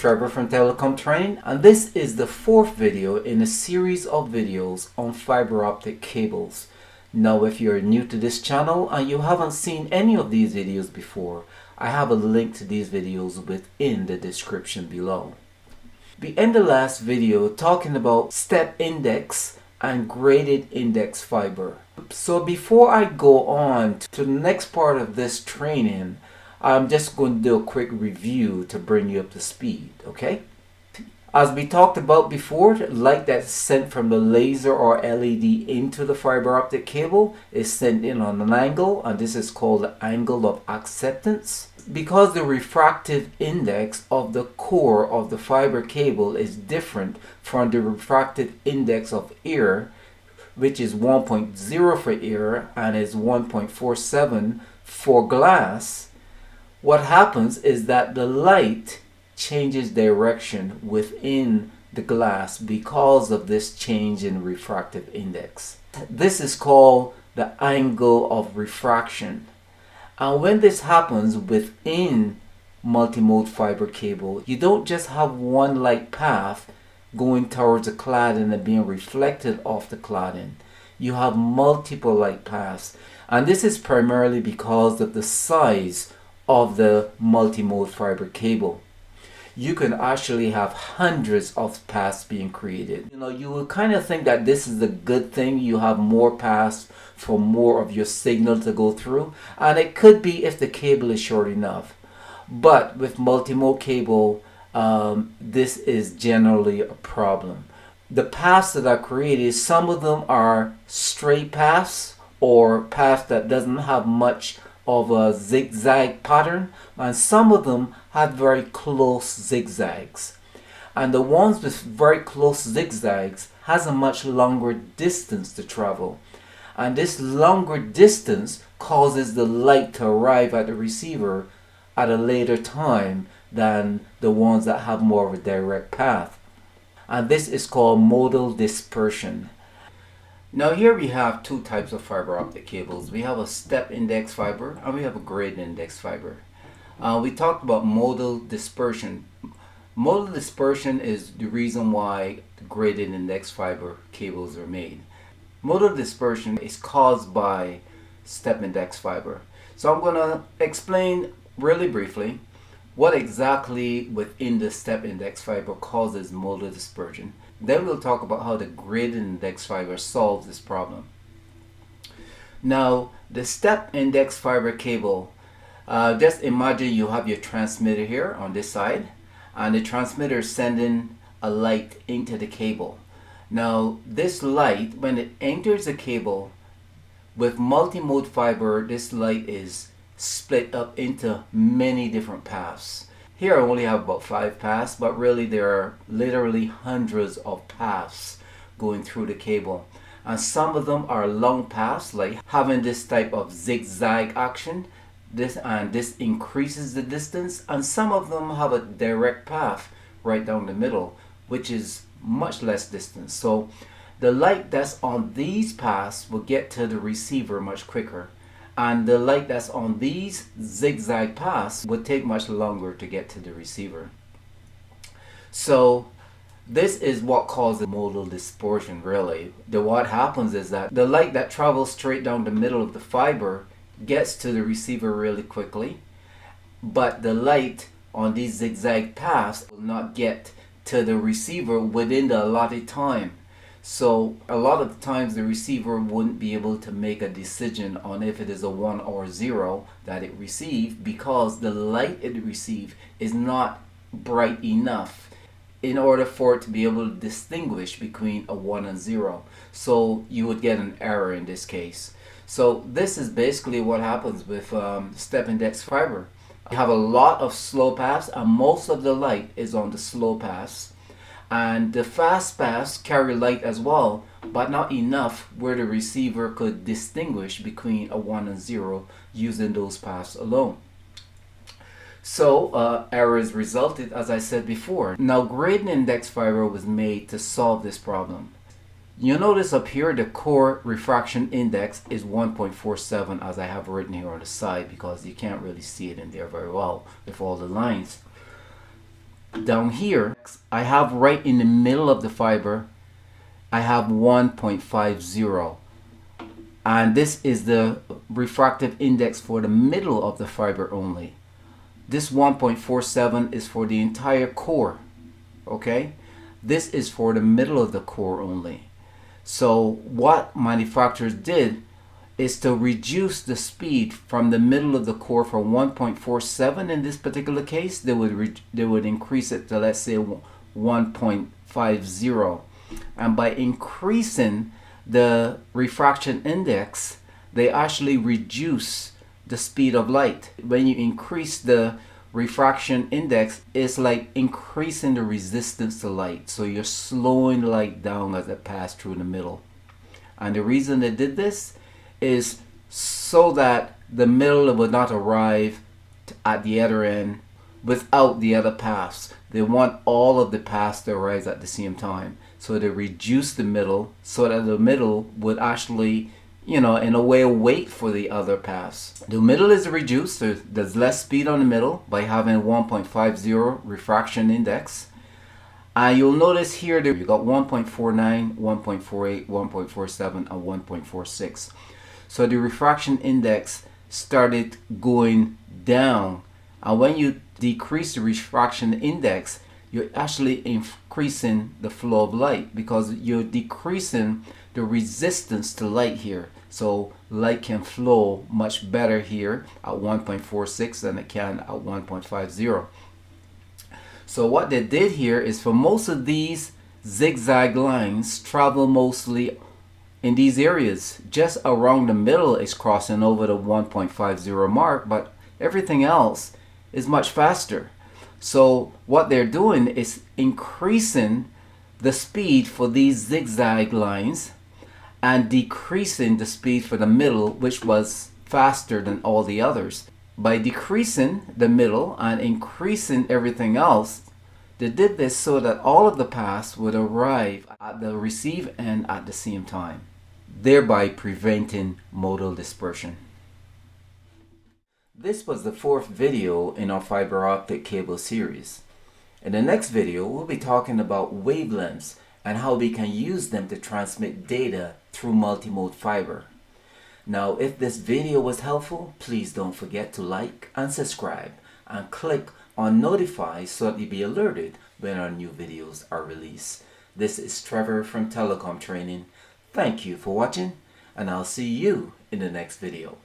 Trevor from Telecom Training, and this is the fourth video in a series of videos on fiber optic cables. Now, if you're new to this channel and you haven't seen any of these videos before, I have a link to these videos within the description below. We end the last video talking about step index and graded index fiber. So before I go on to the next part of this training, I'm just going to do a quick review to bring you up to speed, okay? As we talked about before, light that's sent from the laser or LED into the fiber optic cable is sent in on an angle, and this is called the angle of acceptance. Because the refractive index of the core of the fiber cable is different from the refractive index of air, which is 1.0 for air and is 1.47 for glass, what happens is that the light changes direction within the glass because of this change in refractive index. This is called the angle of refraction. And when this happens within multimode fiber cable, you don't just have one light path going towards the cladding and being reflected off the cladding. You have multiple light paths. And this is primarily because of the size of the multimode fiber cable. You can actually have hundreds of paths being created. You will kind of think that this is a good thing. You have more paths for more of your signal to go through, and it could be if the cable is short enough. But with multimode cable, this is generally a problem. The paths that are created, some of them are straight paths or paths that doesn't have much of a zigzag pattern, and some of them have very close zigzags, and the ones with very close zigzags has a much longer distance to travel, and this longer distance causes the light to arrive at the receiver at a later time than the ones that have more of a direct path, and this is called modal dispersion. Now here we have two types of fiber optic cables. We have a step index fiber and we have a graded index fiber. We talked about modal dispersion. Modal dispersion is the reason why graded index fiber cables are made. Modal dispersion is caused by step index fiber. So I'm going to explain really briefly what exactly within the step index fiber causes modal dispersion. Then we'll talk about how the graded index fiber solves this problem. Now, the step index fiber cable, just imagine you have your transmitter here on this side, and the transmitter is sending a light into the cable. Now, this light, when it enters the cable, with multimode fiber, this light is split up into many different paths. Here I only have about 5 paths, but really there are literally hundreds of paths going through the cable. And some of them are long paths, like having this type of zigzag action. This increases the distance, and some of them have a direct path right down the middle, which is much less distance. So the light that's on these paths will get to the receiver much quicker, and the light that's on these zigzag paths would take much longer to get to the receiver. So this is what causes modal dispersion, really. What happens is that the light that travels straight down the middle of the fiber gets to the receiver really quickly, but the light on these zigzag paths will not get to the receiver within the allotted time. So a lot of times the receiver wouldn't be able to make a decision on if it is a 1 or 0 that it received, because the light it received is not bright enough in order for it to be able to distinguish between a 1 and 0. So you would get an error in this case. So this is basically what happens with step index fiber. You have a lot of slow paths, and most of the light is on the slow paths. And the fast paths carry light as well, but not enough where the receiver could distinguish between a 1 and 0 using those paths alone. So errors resulted, as I said before. Now, graded index fiber was made to solve this problem. You notice up here the core refraction index is 1.47, as I have written here on the side, because you can't really see it in there very well with all the lines. Down here, I have right in the middle of the fiber, I have 1.50. And this is the refractive index for the middle of the fiber only. This 1.47 is for the entire core. Okay? This is for the middle of the core only. So what manufacturers did is to reduce the speed from the middle of the core from 1.47 in this particular case. They would increase it to, let's say, 1.50, and by increasing the refraction index, they actually reduce the speed of light. When you increase the refraction index, it's like increasing the resistance to light, so you're slowing light down as it passes through the middle. And the reason they did this is so that the middle would not arrive at the other end without the other paths. They want all of the paths to arise at the same time. So they reduce the middle so that the middle would actually, in a way, wait for the other paths. The middle is reduced, so there's less speed on the middle by having 1.50 refraction index. And you'll notice here that you got 1.49, 1.48, 1.47, and 1.46. So the refraction index started going down. And when you decrease the refraction index, you're actually increasing the flow of light because you're decreasing the resistance to light here. So light can flow much better here at 1.46 than it can at 1.50. So what they did here is, for most of these zigzag lines travel mostly in these areas. Just around the middle is crossing over the 1.50 mark, but everything else is much faster. So what they're doing is increasing the speed for these zigzag lines and decreasing the speed for the middle, which was faster than all the others. By decreasing the middle and increasing everything else, they did this so that all of the paths would arrive at the receive end at the same time, thereby preventing modal dispersion. This was the fourth video in our fiber optic cable series. In the next video, we'll be talking about wavelengths and how we can use them to transmit data through multimode fiber. Now, if this video was helpful, please don't forget to like and subscribe and click on notify so that you'll be alerted when our new videos are released. This is Trevor from Telecom Training. Thank you for watching, and I'll see you in the next video.